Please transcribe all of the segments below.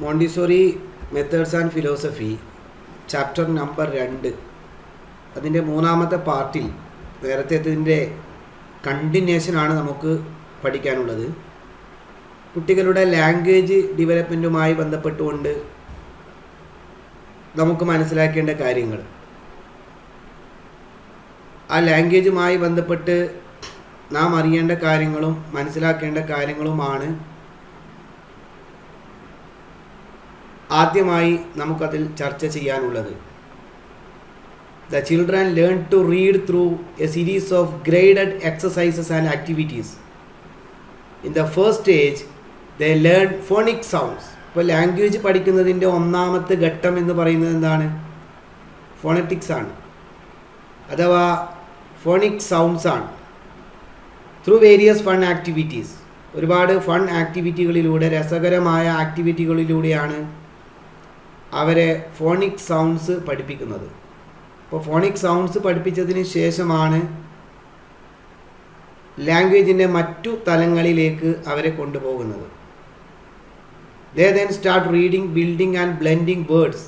Montessori methods and philosophy chapter number 2 അതിൻ്റെ 3-ാമത്തെ പാർട്ടിൽ നേരത്തേതിൻ്റെ കണ്ടിന്യൂഷനാണ് നമുക്ക് പഠിക്കാനുള്ളത്. കുട്ടികളുടെ ലാംഗ്വേജ് ഡെവലപ്മെൻറ്റുമായി ബന്ധപ്പെട്ടുകൊണ്ട് നമുക്ക് മനസ്സിലാക്കേണ്ട കാര്യങ്ങൾ, ആ ലാംഗ്വേജുമായി ബന്ധപ്പെട്ട് നാം അറിയേണ്ട കാര്യങ്ങളും മനസ്സിലാക്കേണ്ട കാര്യങ്ങളുമാണ് ആദ്യമായി നമുക്കതിൽ ചർച്ച ചെയ്യാനുള്ളത്. The children learn to read through a series of graded exercises and activities. In the first stage, they learn phonic sounds. ഇപ്പോൾ ലാംഗ്വേജ് പഠിക്കുന്നതിൻ്റെ 1-ാമത്തെ ഘട്ടം എന്ന് പറയുന്നത് എന്താണ്? ഫോണറ്റിക്സ് ആണ്, അഥവാ ഫോണിക് സൗണ്ട്സ് ആണ്. ത്രൂ വേരിയസ് ഫൺ ആക്ടിവിറ്റീസ്, ഒരുപാട് ഫൺ ആക്ടിവിറ്റികളിലൂടെ, രസകരമായ ആക്ടിവിറ്റികളിലൂടെയാണ് അവരെ ഫോണിക് സൗണ്ട്സ് പഠിപ്പിക്കുന്നത്. അപ്പോൾ ഫോണിക് സൗണ്ട്സ് പഠിപ്പിച്ചതിന് ശേഷമാണ് ലാംഗ്വേജിൻ്റെ മറ്റു തലങ്ങളിലേക്ക് അവരെ കൊണ്ടുപോകുന്നത്. They then start reading, building and blending words.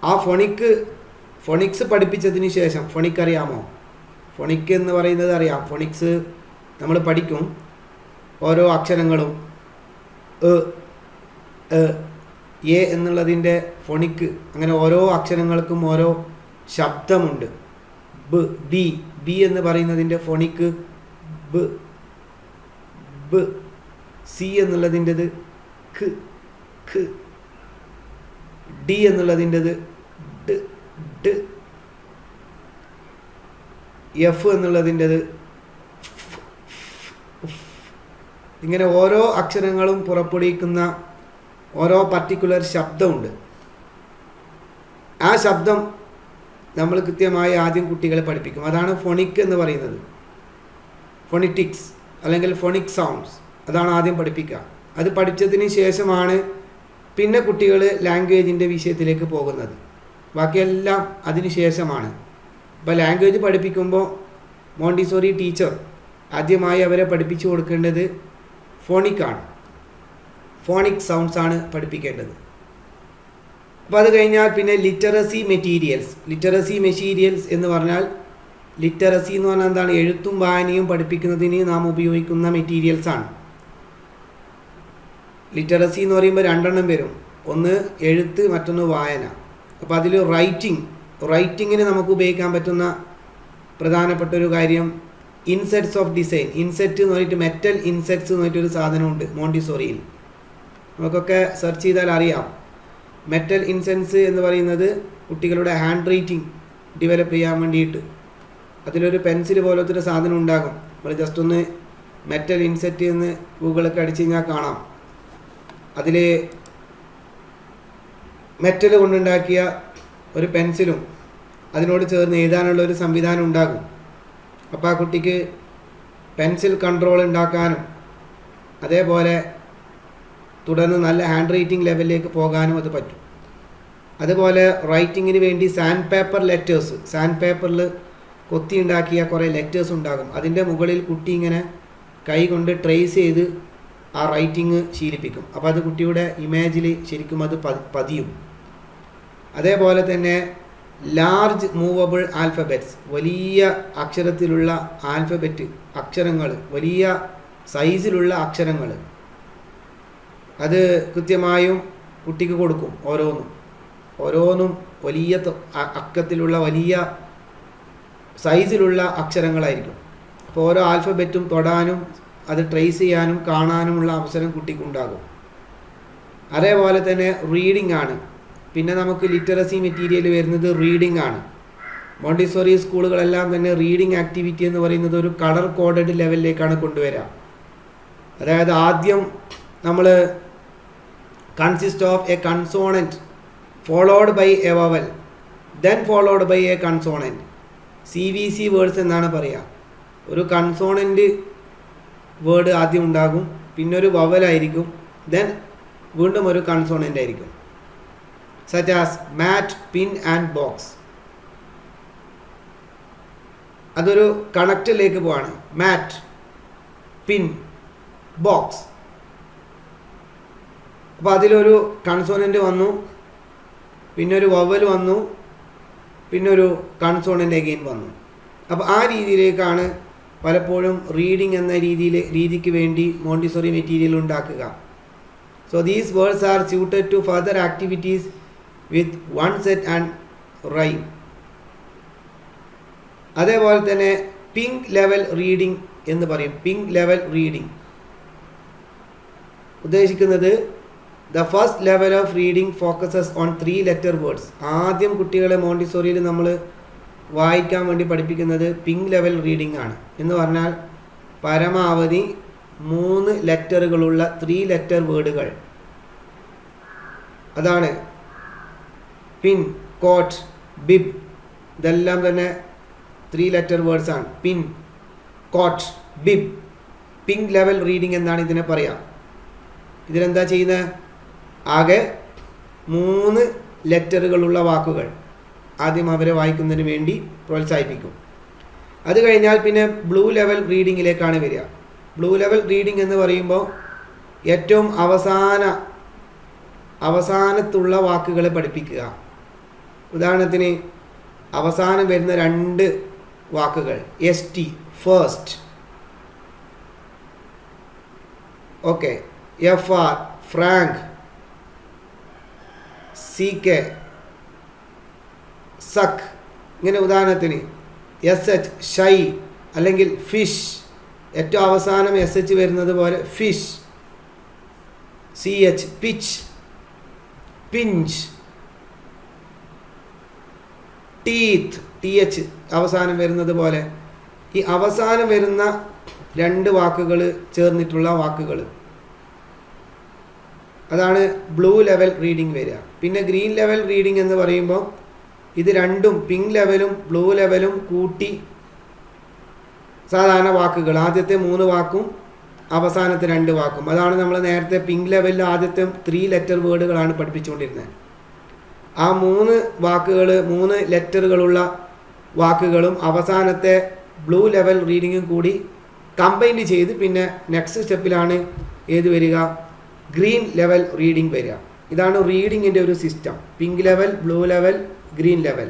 ആ ഫോണിക്സ് പഠിപ്പിച്ചതിന് ശേഷം, ഫോണിക് അറിയാമോ? ഫോണിക് എന്ന് പറയുന്നത് അറിയാം. ഫോണിക്സ് നമ്മൾ പഠിക്കും. ഓരോ അക്ഷരങ്ങളും എ എന്നുള്ളതിൻ്റെ ഫോണിക്, അങ്ങനെ ഓരോ അക്ഷരങ്ങൾക്കും ഓരോ ശബ്ദമുണ്ട്. ബി എന്ന് പറയുന്നതിൻ്റെ ഫോണിക് ബ്, സി എന്നുള്ളതിൻ്റെത് ഖ്, ഡി എന്നുള്ളതിൻ്റെത് ഡ്, എഫ് എന്നുള്ളതിൻ്റെത് ഇങ്ങനെ ഓരോ അക്ഷരങ്ങളും പുറപ്പെടുവിക്കുന്ന ഓരോ പർട്ടിക്കുലർ ശബ്ദമുണ്ട്. ആ ശബ്ദം നമ്മൾ കൃത്യമായി ആദ്യം കുട്ടികളെ പഠിപ്പിക്കും. അതാണ് ഫോണിക് എന്ന് പറയുന്നത്. ഫോണിറ്റിക്സ് അല്ലെങ്കിൽ ഫോണിക് സൗണ്ട്സ്, അതാണ് ആദ്യം പഠിപ്പിക്കുക. അത് പഠിച്ചതിന് ശേഷമാണ് പിന്നെ കുട്ടികൾ ലാംഗ്വേജിൻ്റെ വിഷയത്തിലേക്ക് പോകുന്നത്. ബാക്കിയെല്ലാം അതിന് ശേഷമാണ്. ഇപ്പോൾ ലാംഗ്വേജ് പഠിപ്പിക്കുമ്പോൾ മോണ്ടിസോറി ടീച്ചർ ആദ്യമായി അവരെ പഠിപ്പിച്ചു കൊടുക്കേണ്ടത് ഫോണിക്കാണ്, ഫോണിക് സൗണ്ട്സ് ആണ് പഠിപ്പിക്കേണ്ടത്. അപ്പോൾ അത് കഴിഞ്ഞാൽ പിന്നെ ലിറ്ററസി മെറ്റീരിയൽസ് എന്ന് പറഞ്ഞാൽ, ലിറ്ററസി എന്ന് പറഞ്ഞാൽ എന്താണ്? എഴുത്തും വായനയും പഠിപ്പിക്കുന്നതിന് നാം ഉപയോഗിക്കുന്ന മെറ്റീരിയൽസ് ആണ്. ലിറ്ററസി എന്ന് പറയുമ്പോൾ 2 എണ്ണം വരും. ഒന്ന് എഴുത്ത്, മറ്റൊന്ന് വായന. അപ്പോൾ അതിൽ റൈറ്റിങ്ങിന് നമുക്ക് ഉപയോഗിക്കാൻ പറ്റുന്ന പ്രധാനപ്പെട്ട ഒരു കാര്യം ഇൻസെറ്റ്സ് ഓഫ് ഡിസൈൻ. ഇൻസെറ്റ് എന്ന് പറഞ്ഞിട്ട് മെറ്റൽ ഇൻസെറ്റ്സ് എന്ന് പറഞ്ഞിട്ടൊരു സാധനമുണ്ട് മോണ്ടിസോറിയിൽ. നമുക്കൊക്കെ സെർച്ച് ചെയ്താൽ അറിയാം. മെറ്റൽ ഇൻസെൻസ് എന്ന് പറയുന്നത് കുട്ടികളുടെ ഹാൻഡ് റൈറ്റിംഗ് ഡെവലപ്പ് ചെയ്യാൻ വേണ്ടിയിട്ട് അതിലൊരു പെൻസിൽ പോലത്തെ ഒരു സാധനം ഉണ്ടാകും. നമ്മൾ ജസ്റ്റ് ഒന്ന് മെറ്റൽ ഇൻസെറ്റ് എന്ന് ഗൂഗിളൊക്കെ അടിച്ചു കഴിഞ്ഞാൽ കാണാം. അതിൽ മെറ്റൽ കൊണ്ടുണ്ടാക്കിയ ഒരു പെൻസിലും അതിനോട് ചേർന്ന് എഴുതാനുള്ള ഒരു സംവിധാനം ഉണ്ടാകും. അപ്പോൾ ആ കുട്ടിക്ക് പെൻസിൽ കൺട്രോൾ ഉണ്ടാക്കാനും അതേപോലെ തുടർന്ന് നല്ല ഹാൻഡ് റൈറ്റിംഗ് ലെവലിലേക്ക് പോകാനും അത് പറ്റും. അതുപോലെ റൈറ്റിങ്ങിന് വേണ്ടി സാൻഡ് പേപ്പറിൽ കൊത്തി ഉണ്ടാക്കിയ കുറേ ലെറ്റേഴ്സ് ഉണ്ടാകും. അതിൻ്റെ മുകളിൽ കുട്ടി ഇങ്ങനെ കൈ കൊണ്ട് ട്രേസ് ചെയ്ത് ആ റൈറ്റിംഗ് ശീലിപ്പിക്കും. അപ്പോൾ അത് കുട്ടിയുടെ ഇമേജിൽ ശരിക്കും അത് പതിയും. അതേപോലെ തന്നെ ലാർജ് മൂവബിൾ ആൽഫബറ്റ്സ്, വലിയ അക്ഷരത്തിലുള്ള അക്ഷരങ്ങൾ, വലിയ സൈസിലുള്ള അക്ഷരങ്ങൾ, അത് കൃത്യമായും കുട്ടിക്ക് കൊടുക്കും. ഓരോന്നും വലിയ അക്കത്തിലുള്ള വലിയ സൈസിലുള്ള അക്ഷരങ്ങളായിരിക്കും. അപ്പോൾ ഓരോ ആൽഫബറ്റും തൊടാനും അത് ട്രേസ് ചെയ്യാനും കാണാനുമുള്ള അവസരം കുട്ടിക്കുണ്ടാകും. അതേപോലെ തന്നെ റീഡിംഗ് ആണ്. പിന്നെ നമുക്ക് ലിറ്ററസി മെറ്റീരിയൽ വരുന്നത് റീഡിംഗ് ആണ്. മോണ്ടിസോറി സ്കൂളുകളെല്ലാം തന്നെ റീഡിംഗ് ആക്ടിവിറ്റി എന്ന് പറയുന്നത് ഒരു കളർ കോഡഡ് ലെവലിലേക്കാണ് കൊണ്ടുവരിക. അതായത് ആദ്യം നമ്മൾ consist of a consonant followed by a vowel, then followed by a consonant. CVC words എന്നാണ് പറയുക. ഒരു കൺസോണൻറ്റ് വേർഡ് ആദ്യം ഉണ്ടാകും, പിന്നെ ഒരു വവലായിരിക്കും, ദെൻ വീണ്ടും ഒരു കൺസോണൻ്റ് ആയിരിക്കും. Such as mat, pin and box. അതൊരു കണക്റ്റിലേക്ക് പോവാണ്. Mat, pin, box. അപ്പോൾ അതിലൊരു കൺസോണൻ്റ് വന്നു, പിന്നെ ഒരു വവൽ വന്നു, പിന്നെ ഒരു കൺസോണൻ്റ് അഗെയിൻ വന്നു. അപ്പോൾ ആ രീതിയിലേക്കാണ് പലപ്പോഴും റീഡിംഗ് എന്ന രീതിക്ക് വേണ്ടി മോണ്ടിസോറി മെറ്റീരിയൽ ഉണ്ടാക്കുക. So these words are suited to further activities with one set and rhyme. അതേപോലെ തന്നെ പിങ്ക് ലെവൽ റീഡിംഗ് എന്ന് പറയും. പിങ്ക് ലെവൽ റീഡിംഗ് ഉദ്ദേശിക്കുന്നത് the first level of reading focuses on 3 letter words. ആദ്യം കുട്ടികളെ മോണ്ടിസോറിയിൽ നമ്മൾ വായിക്കാൻ വേണ്ടി പഠിപ്പിക്കുന്നത് പിങ്ക് ലെവൽ റീഡിംഗ് ആണ്. എന്ന് പറഞ്ഞാൽ പരമാവധി 3 ലെറ്ററുകളുള്ള 3 letter വേർഡുകൾ. അതാണ് പിൻ, കോട്ട്, ബിബ്. ഇതെല്ലാം തന്നെ 3 letter വേർഡ്സ് ആണ്. Pin, cot, bib. Pink level reading എന്നാണ് ഇതിനെ പറയാം. ഇതിലെന്താ ചെയ്യുന്നത്? ആകെ 3 ലെറ്ററുകളുള്ള വാക്കുകൾ ആദ്യം അവരെ വായിക്കുന്നതിന് വേണ്ടി പ്രോത്സാഹിപ്പിക്കും. അത് കഴിഞ്ഞാൽ പിന്നെ ബ്ലൂ ലെവൽ റീഡിങ്ങിലേക്കാണ് വരിക. ബ്ലൂ ലെവൽ റീഡിംഗ് എന്ന് പറയുമ്പോൾ ഏറ്റവും അവസാനത്തുള്ള വാക്കുകളെ പഠിപ്പിക്കുക. ഉദാഹരണത്തിന് അവസാനം വരുന്ന 2 വാക്കുകൾ ST, first, okay, FR, Frank, CK, suck. ഇങ്ങനെ ഉദാഹരണത്തിന് SH, ഷൈ, അല്ലെങ്കിൽ ഫിഷ്. ഏറ്റവും അവസാനം SH വരുന്നത് പോലെ fish. CH, pitch, pinch. Teeth, TH അവസാനം വരുന്നത് പോലെ. ഈ അവസാനം വരുന്ന 2 വാക്കുകൾ ചേർന്നിട്ടുള്ള വാക്കുകൾ, അതാണ് ബ്ലൂ ലെവൽ റീഡിംഗ് വരിക. പിന്നെ ഗ്രീൻ ലെവൽ റീഡിംഗ് എന്ന് പറയുമ്പോൾ ഇത് രണ്ടും, പിങ്ക് ലെവലും ബ്ലൂ ലെവലും കൂട്ടി സാധാരണ വാക്കുകൾ, ആദ്യത്തെ 3 വാക്കും അവസാനത്തെ 2 വാക്കും. അതാണ് നമ്മൾ നേരത്തെ പിങ്ക് ലെവലിൽ ആദ്യത്തെ 3 letter വേർഡുകളാണ് പഠിപ്പിച്ചുകൊണ്ടിരുന്നത്. ആ 3 വാക്കുകൾ, 3 ലെറ്ററുകളുള്ള വാക്കുകളും അവസാനത്തെ ബ്ലൂ ലെവൽ റീഡിങ്ങും കൂടി കമ്പൈൻ ചെയ്ത് പിന്നെ നെക്സ്റ്റ് സ്റ്റെപ്പിലാണ് ഏത് വരിക? ഗ്രീൻ ലെവൽ റീഡിംഗ് വരിക. ഇതാണ് റീഡിങ്ങിൻ്റെ ഒരു system. Pink level, blue level, green level.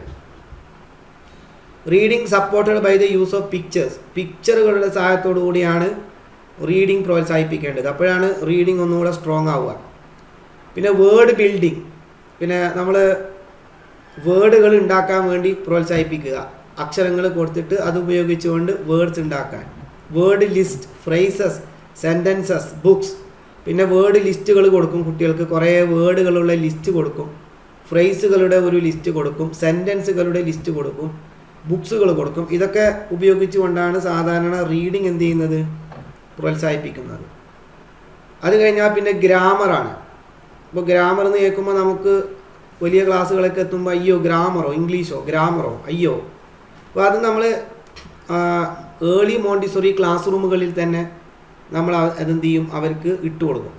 Reading supported by the use of pictures. പിക്ചറുകളുടെ സഹായത്തോടു കൂടിയാണ് റീഡിംഗ് പ്രോത്സാഹിപ്പിക്കേണ്ടത്. അപ്പോഴാണ് റീഡിംഗ് ഒന്നുകൂടെ സ്ട്രോങ് ആവുക. പിന്നെ വേർഡ് ബിൽഡിംഗ്, പിന്നെ നമ്മൾ വേർഡുകൾ ഉണ്ടാക്കാൻ വേണ്ടി പ്രോത്സാഹിപ്പിക്കുക. അക്ഷരങ്ങൾ കൊടുത്തിട്ട് അത് ഉപയോഗിച്ചുകൊണ്ട് വേർഡ്സ് ഉണ്ടാക്കാൻ. Word list, phrases, sentences, books. പിന്നെ വേർഡ് ലിസ്റ്റുകൾ കൊടുക്കും കുട്ടികൾക്ക്. കുറേ വേർഡുകളുള്ള ലിസ്റ്റ് കൊടുക്കും, ഫ്രേസുകളുടെ ഒരു ലിസ്റ്റ് കൊടുക്കും, സെൻറ്റൻസുകളുടെ ലിസ്റ്റ് കൊടുക്കും, ബുക്സുകൾ കൊടുക്കും. ഇതൊക്കെ ഉപയോഗിച്ചുകൊണ്ടാണ് സാധാരണ റീഡിംഗ് എന്ത് ചെയ്യുന്നത്? പ്രോത്സാഹിപ്പിക്കുന്നത്. അത് കഴിഞ്ഞാൽ പിന്നെ ഗ്രാമറാണ്. അപ്പോൾ ഗ്രാമർ എന്ന് കേൾക്കുമ്പോൾ നമുക്ക് വലിയ ക്ലാസ്സുകളൊക്കെ എത്തുമ്പോൾ അയ്യോ ഗ്രാമറോ, ഇംഗ്ലീഷോ, ഗ്രാമറോ, അയ്യോ. അപ്പോൾ അത് നമ്മൾ ഏർലി മോണ്ടിസോറി ക്ലാസ് റൂമുകളിൽ തന്നെ നമ്മൾ അതെന്ത് ചെയ്യും? അവർക്ക് ഇട്ടുകൊടുക്കും.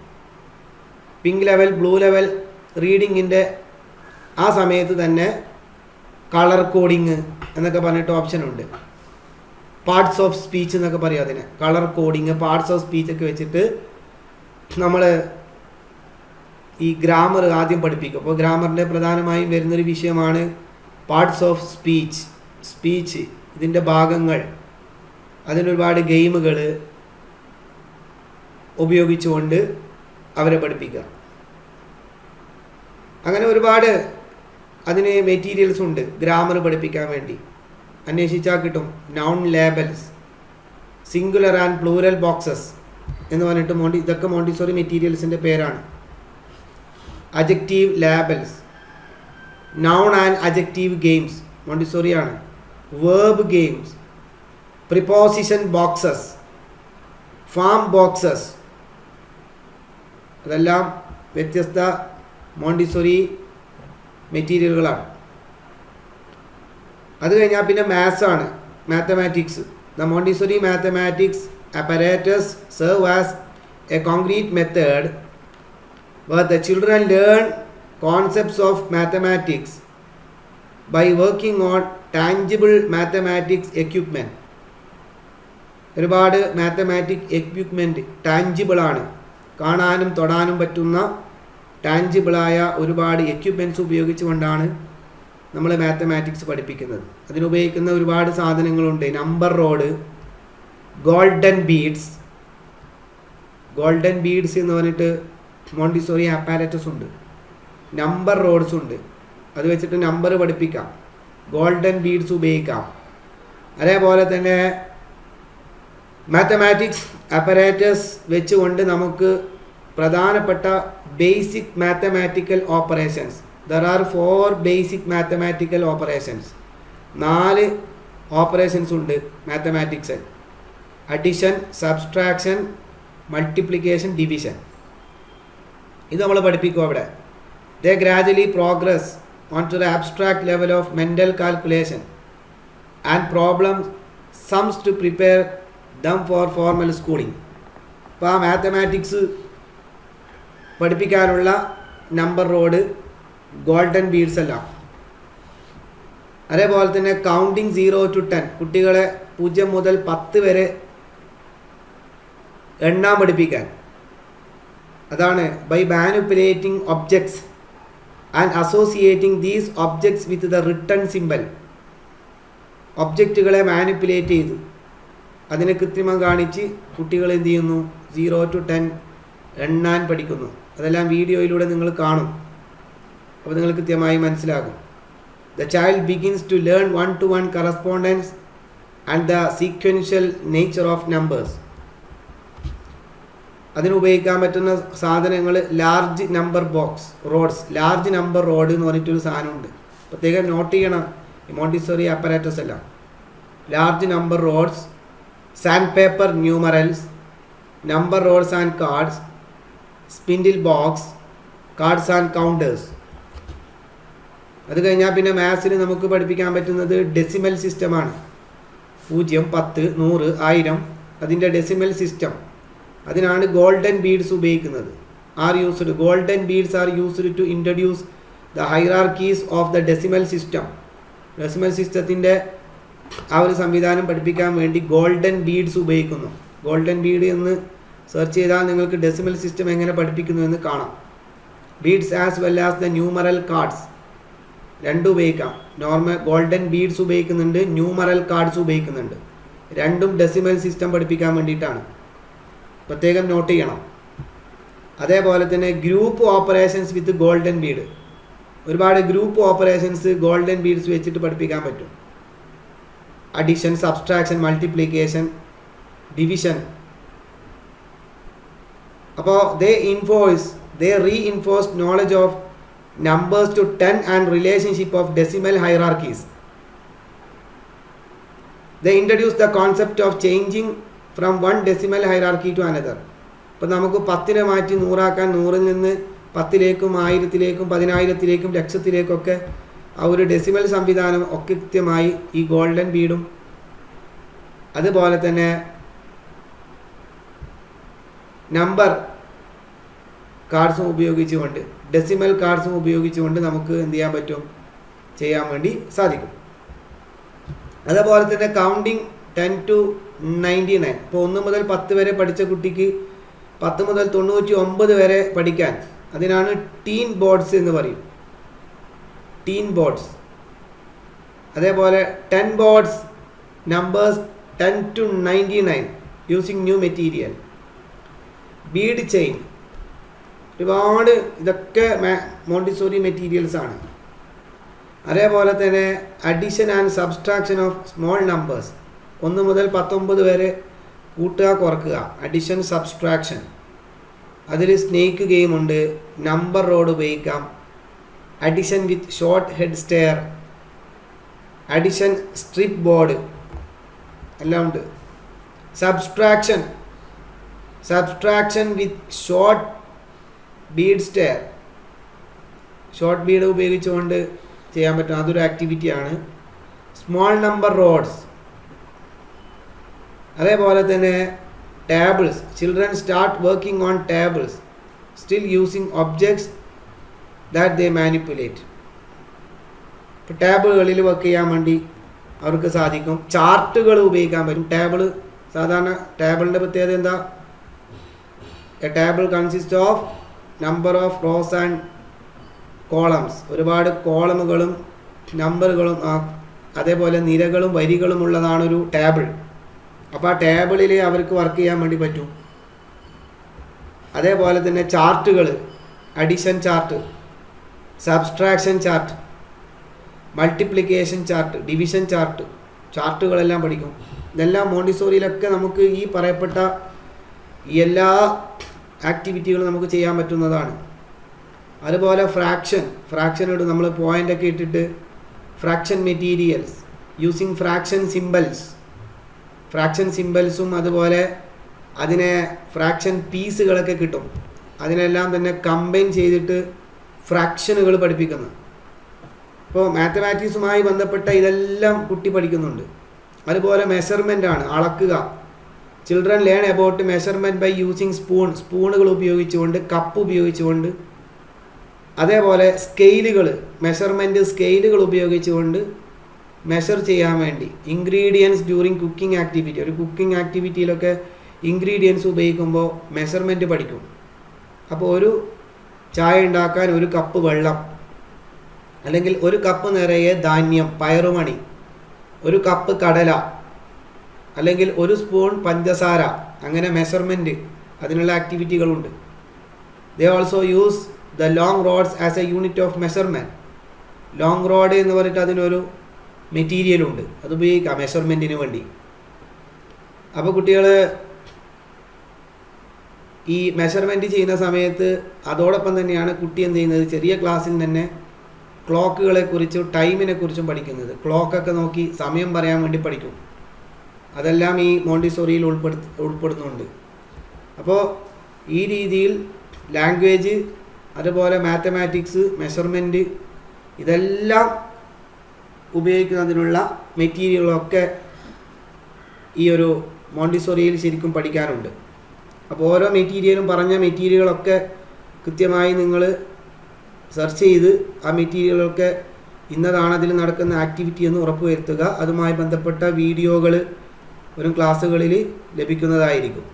പിങ്ക് ലെവൽ, ബ്ലൂ ലെവൽ റീഡിങ്ങിൻ്റെ ആ സമയത്ത് തന്നെ കളർ കോഡിങ് എന്നൊക്കെ പറഞ്ഞിട്ട് ഓപ്ഷനുണ്ട്. പാർട്സ് ഓഫ് സ്പീച്ച് എന്നൊക്കെ പറയും അതിനെ. Colour coding, parts of speech ഒക്കെ വെച്ചിട്ട് നമ്മൾ ഈ ഗ്രാമർ ആദ്യം പഠിപ്പിക്കും. അപ്പോൾ ഗ്രാമറിൻ്റെ പ്രധാനമായും വരുന്നൊരു വിഷയമാണ് പാർട്സ് ഓഫ് സ്പീച്ച്. സ്പീച്ച്, ഇതിൻ്റെ ഭാഗങ്ങൾ, അതിനൊരുപാട് ഗെയിമുകൾ ഉപയോഗിച്ചുകൊണ്ട് അവരെ പഠിപ്പിക്കുക. അങ്ങനെ ഒരുപാട് അതിന് മെറ്റീരിയൽസ് ഉണ്ട് ഗ്രാമർ പഠിപ്പിക്കാൻ വേണ്ടി. അന്വേഷിച്ചാൽ കിട്ടും. Noun labels, singular and plural boxes എന്ന് പറഞ്ഞിട്ട് ഇതൊക്കെ മോണ്ടിസോറി മെറ്റീരിയൽസിൻ്റെ പേരാണ്. Adjective labels, noun and adjective games മോണ്ടിസോറിയാണ്. Verb games, preposition boxes, farm boxes, അതെല്ലാം വ്യത്യസ്ത മോണ്ടിസോറി മെറ്റീരിയലുകളാണ്. അത് കഴിഞ്ഞാൽ പിന്നെ മാത്സ് ആണ്, mathematics. The Montessori mathematics apparatus serve as a concrete method where the children learn concepts of mathematics by working on tangible mathematics equipment. ഒരുപാട് mathematic equipment tangible ആണ്, കാണാനും തൊടാനും പറ്റുന്ന ടാഞ്ചിബിളായ ഒരുപാട് എക്യുപ്മെൻറ്റ്സ് ഉപയോഗിച്ചുകൊണ്ടാണ് നമ്മൾ മാത്തമാറ്റിക്സ് പഠിപ്പിക്കുന്നത്. അതിനുപയോഗിക്കുന്ന ഒരുപാട് സാധനങ്ങളുണ്ട്. നമ്പർ റോഡ്, ഗോൾഡൻ ബീഡ്സ് എന്ന് പറഞ്ഞിട്ട് മോണ്ടിസോറി അപ്പാരറ്റസ് ഉണ്ട്. നമ്പർ റോഡ്സ് ഉണ്ട്, അത് വെച്ചിട്ട് നമ്പർ പഠിപ്പിക്കാം. ഗോൾഡൻ ബീഡ്സ് ഉപയോഗിക്കാം. അതേപോലെ തന്നെ മാത്തമാറ്റിക്സ് അപ്പറാറ്റസ് വെച്ചുകൊണ്ട് നമുക്ക് പ്രധാനപ്പെട്ട basic mathematical operations, there are 4 basic mathematical operations. 4 operations ഉണ്ട് മാത്തമാറ്റിക്സിൽ. Addition, subtraction, multiplication, division. ഇത് നമ്മൾ പഠിപ്പിക്കും അവിടെ. They gradually progress on to the abstract level of mental calculation and problem sums to prepare them for formal schooling. അപ്പോൾ ആ mathematics പഠിപ്പിക്കാനുള്ള number road, golden beads എല്ലാം. അതേപോലെ തന്നെ കൗണ്ടിങ് 0 to 10, കുട്ടികളെ 0 മുതൽ 10 വരെ എണ്ണാൻ പഠിപ്പിക്കാൻ. അതാണ് by manipulating objects and associating these objects with the written symbol. ഒബ്ജക്റ്റുകളെ മാനിപ്പുലേറ്റ് ചെയ്ത് അതിനെ കൃത്രിമം കാണിച്ച് കുട്ടികൾ എന്ത് ചെയ്യുന്നു? 0 to 10 എണ്ണാൻ പഠിക്കുന്നു. അതെല്ലാം വീഡിയോയിലൂടെ നിങ്ങൾ കാണും. അപ്പോൾ നിങ്ങൾ കൃത്യമായി മനസ്സിലാകും. The child begins to learn 1-to-1 correspondence and the sequential nature of numbers. അതിനുപയോഗിക്കാൻ പറ്റുന്ന സാധനങ്ങൾ large number box rods. Large number rod എന്ന് പറഞ്ഞിട്ടൊരു സാധനമുണ്ട്, പ്രത്യേകം നോട്ട് ചെയ്യണം. മോണ്ടിസോറി അപ്പറാറ്റസ് എല്ലാം. Large number rods, sandpaper numerals, number rods and cards, spindle box, cards and counters. അത് കഴിഞ്ഞാൽ പിന്നെ മാത്സിൽ നമുക്ക് പഠിപ്പിക്കാൻ പറ്റുന്നത് ഡെസിമൽ സിസ്റ്റമാണ്. 0, 10, 100, 1000 അതിൻ്റെ ഡെസിമൽ സിസ്റ്റം. അതിനാണ് ഗോൾഡൻ ബീഡ്സ് ഉപയോഗിക്കുന്നത്. Golden beads are used to introduce the hierarchies of the decimal system. Decimal സിസ്റ്റത്തിൻ്റെ ആ ഒരു സംവിധാനം പഠിപ്പിക്കാൻ വേണ്ടി ഗോൾഡൻ ബീഡ്സ് ഉപയോഗിക്കുന്നു. ഗോൾഡൻ ബീഡ് എന്ന് സെർച്ച് ചെയ്താൽ നിങ്ങൾക്ക് ഡെസിമൽ സിസ്റ്റം എങ്ങനെ പഠിപ്പിക്കുന്നു എന്ന് കാണാം. Beads as well as the numeral cards രണ്ടും ഉപയോഗിക്കാം. ഗോൾഡൻ ബീഡ്സ് ഉപയോഗിക്കുന്നുണ്ട്, ന്യൂമറൽ കാർഡ്സ് ഉപയോഗിക്കുന്നുണ്ട്. രണ്ടും ഡെസിമൽ സിസ്റ്റം പഠിപ്പിക്കാൻ വേണ്ടിയിട്ടാണ്. പ്രത്യേകം നോട്ട് ചെയ്യണം. അതേപോലെ തന്നെ ഗ്രൂപ്പ് ഓപ്പറേഷൻസ് വിത്ത് ഗോൾഡൻ ബീഡ്. ഒരുപാട് ഗ്രൂപ്പ് ഓപ്പറേഷൻസ് ഗോൾഡൻ ബീഡ്സ് വെച്ചിട്ട് പഠിപ്പിക്കാൻ പറ്റും. Addition, subtraction, multiplication, division. അപ്പോൾ they reinforced knowledge of numbers to 10 and relationship of decimal hierarchies. They introduced the concept of changing from one decimal hierarchy to another. ഇപ്പോൾ നമുക്ക് 10 മാറ്റി 100 100-ൽ നിന്ന് 10-ലേക്കും 1000-ലേക്കും 10000-ലേക്കും ലക്ഷത്തിലേക്കൊക്കെ ആ ഒരു ഡെസിമൽ സംവിധാനം ഒക്കെ കൃത്യമായി ഈ ഗോൾഡൻ ബീഡും അതുപോലെ തന്നെ നമ്പർ കാർഡ്സും ഉപയോഗിച്ചുകൊണ്ട്, ഡെസിമൽ കാർഡ്സും ഉപയോഗിച്ചുകൊണ്ട് നമുക്ക് എന്ത് ചെയ്യാൻ പറ്റും? ചെയ്യാൻ വേണ്ടി സാധിക്കും. അതേപോലെ തന്നെ കൗണ്ടിങ് 10 to 99. ഇപ്പോൾ 1 മുതൽ 10 വരെ പഠിച്ച കുട്ടിക്ക് 10 മുതൽ 99 വരെ പഠിക്കാൻ, അതിനാണ് ടീൻ ബോർഡ്സ് എന്ന് പറയും. Teen boards. അതേപോലെ 10 boards, numbers 10 to 99 using new material. Bead chain, ഒരുപാട് ഇതൊക്കെ മോണ്ടിസോറി മെറ്റീരിയൽസ് ആണ്. അതേപോലെ തന്നെ addition and subtraction of small numbers. 1 മുതൽ 19 വരെ കൂട്ടുക കുറക്കുക, അഡിഷൻ, സബ്സ്ട്രാക്ഷൻ. അതിൽ സ്നേക്ക് ഗെയിം ഉണ്ട്, നമ്പർ റോഡ് ഉപയോഗിക്കാം, addition with short head stair, addition strip board എല്ലാം ഉണ്ട്. Subtraction with short bead stair, short bead ഉപയോഗിച്ചുകൊണ്ട് ചെയ്യാൻ പറ്റും, അതൊരു ആക്ടിവിറ്റിയാണ്. Small number rods. അതേപോലെ തന്നെ tables. Children start working on tables still using objects that they manipulate. ഇപ്പോൾ ടേബിളുകളിൽ വർക്ക് ചെയ്യാൻ വേണ്ടി അവർക്ക് സാധിക്കും. ചാർട്ടുകൾ ഉപയോഗിക്കാൻ പറ്റും. സാധാരണ ടേബിളിൻ്റെ പ്രത്യേകത എന്താ? A table consist of number of rows and columns, ഒരുപാട് കോളമുകളും നമ്പറുകളും അതേപോലെ നിരകളും വരികളും ഉള്ളതാണൊരു ടേബിൾ. അപ്പോൾ ആ ടേബിളിൽ അവർക്ക് വർക്ക് ചെയ്യാൻ വേണ്ടി പറ്റും. അതേപോലെ തന്നെ ചാർട്ടുകൾ, addition chart, subtraction chart, multiplication chart, division chart, ചാർട്ടുകളെല്ലാം പഠിക്കും. ഇതെല്ലാം മോണ്ടിസോറിയിലൊക്കെ നമുക്ക് ഈ പറയപ്പെട്ട എല്ലാ ആക്ടിവിറ്റികളും നമുക്ക് ചെയ്യാൻ പറ്റുന്നതാണ്. അതുപോലെ ഫ്രാക്ഷനോട് നമ്മൾ പോയിൻ്റൊക്കെ ഇട്ടിട്ട് ഫ്രാക്ഷൻ മെറ്റീരിയൽസ് യൂസിങ് ഫ്രാക്ഷൻ സിമ്പിൾസും അതുപോലെ അതിനെ ഫ്രാക്ഷൻ പീസുകളൊക്കെ കിട്ടും. അതിനെല്ലാം തന്നെ കമ്പൈൻ ചെയ്തിട്ട് ഫ്രാക്ഷനുകൾ പഠിപ്പിക്കുന്നു. ഇപ്പോൾ മാത്തമാറ്റിക്സുമായി ബന്ധപ്പെട്ട ഇതെല്ലാം കുട്ടി പഠിക്കുന്നുണ്ട്. അതുപോലെ മെഷർമെൻ്റ് ആണ്, അളക്കുക. Children learn about measurement by using സ്പൂണുകൾ ഉപയോഗിച്ചുകൊണ്ട്, കപ്പ് ഉപയോഗിച്ചുകൊണ്ട്, അതേപോലെ മെഷർമെൻറ്റ് സ്കെയിലുകൾ ഉപയോഗിച്ചുകൊണ്ട് മെഷർ ചെയ്യാൻ വേണ്ടി. ഇൻഗ്രീഡിയൻസ് ഡ്യൂറിങ് കുക്കിംഗ് ആക്ടിവിറ്റി, ഒരു കുക്കിംഗ് ആക്ടിവിറ്റിയിലൊക്കെ ഇൻഗ്രീഡിയൻസ് ഉപയോഗിക്കുമ്പോൾ മെഷർമെൻറ്റ് പഠിക്കും. അപ്പോൾ ഒരു ചായ ഉണ്ടാക്കാൻ 1 കപ്പ് വെള്ളം, അല്ലെങ്കിൽ 1 കപ്പ് നിറയെ ധാന്യം, പയറുമണി, 1 കപ്പ് കടല, അല്ലെങ്കിൽ 1 സ്പൂൺ പഞ്ചസാര, അങ്ങനെ മെഷർമെൻറ്റ് അതിനുള്ള ആക്ടിവിറ്റികളുണ്ട്. They also use the long rods as a unit of measurement. Long rod എന്ന് പറഞ്ഞിട്ട് അതിനൊരു മെറ്റീരിയലുണ്ട്, അത് ഉപയോഗിക്കാം മെഷർമെൻറ്റിന് വേണ്ടി. അപ്പോൾ കുട്ടികൾ ഈ മെഷർമെൻറ്റ് ചെയ്യുന്ന സമയത്ത് അതോടൊപ്പം തന്നെയാണ് കുട്ടി എന്ത് ചെയ്യുന്നത്, ചെറിയ ക്ലാസ്സിൽ തന്നെ ക്ലോക്കുകളെക്കുറിച്ചും ടൈമിനെക്കുറിച്ചും പഠിക്കുന്നത്. ക്ലോക്കൊക്കെ നോക്കി സമയം പറയാൻ വേണ്ടി പഠിക്കും. അതെല്ലാം ഈ മോണ്ടിസോറിയിൽ ഉൾപ്പെടുന്നുണ്ട്. അപ്പോൾ ഈ രീതിയിൽ ലാംഗ്വേജ്, അതുപോലെ മാത്തമാറ്റിക്സ്, മെഷർമെൻറ്റ്, ഇതെല്ലാം ഉപയോഗിക്കുന്നതിനുള്ള മെറ്റീരിയലൊക്കെ ഈ ഒരു മോണ്ടിസോറിയിൽ ശരിക്കും പഠിക്കാനുണ്ട്. അപ്പോൾ ഓരോ മെറ്റീരിയലും പറഞ്ഞ മെറ്റീരിയലുകളൊക്കെ കൃത്യമായി നിങ്ങൾ സെർച്ച് ചെയ്ത് ആ മെറ്റീരിയലൊക്കെ ഇന്നതാണ് അതിൽ നടക്കുന്ന ആക്ടിവിറ്റി എന്ന് ഉറപ്പുവരുത്തുക. അതുമായി ബന്ധപ്പെട്ട വീഡിയോകൾ വരും ക്ലാസ്സുകളിൽ ലഭിക്കുന്നതായിരിക്കും.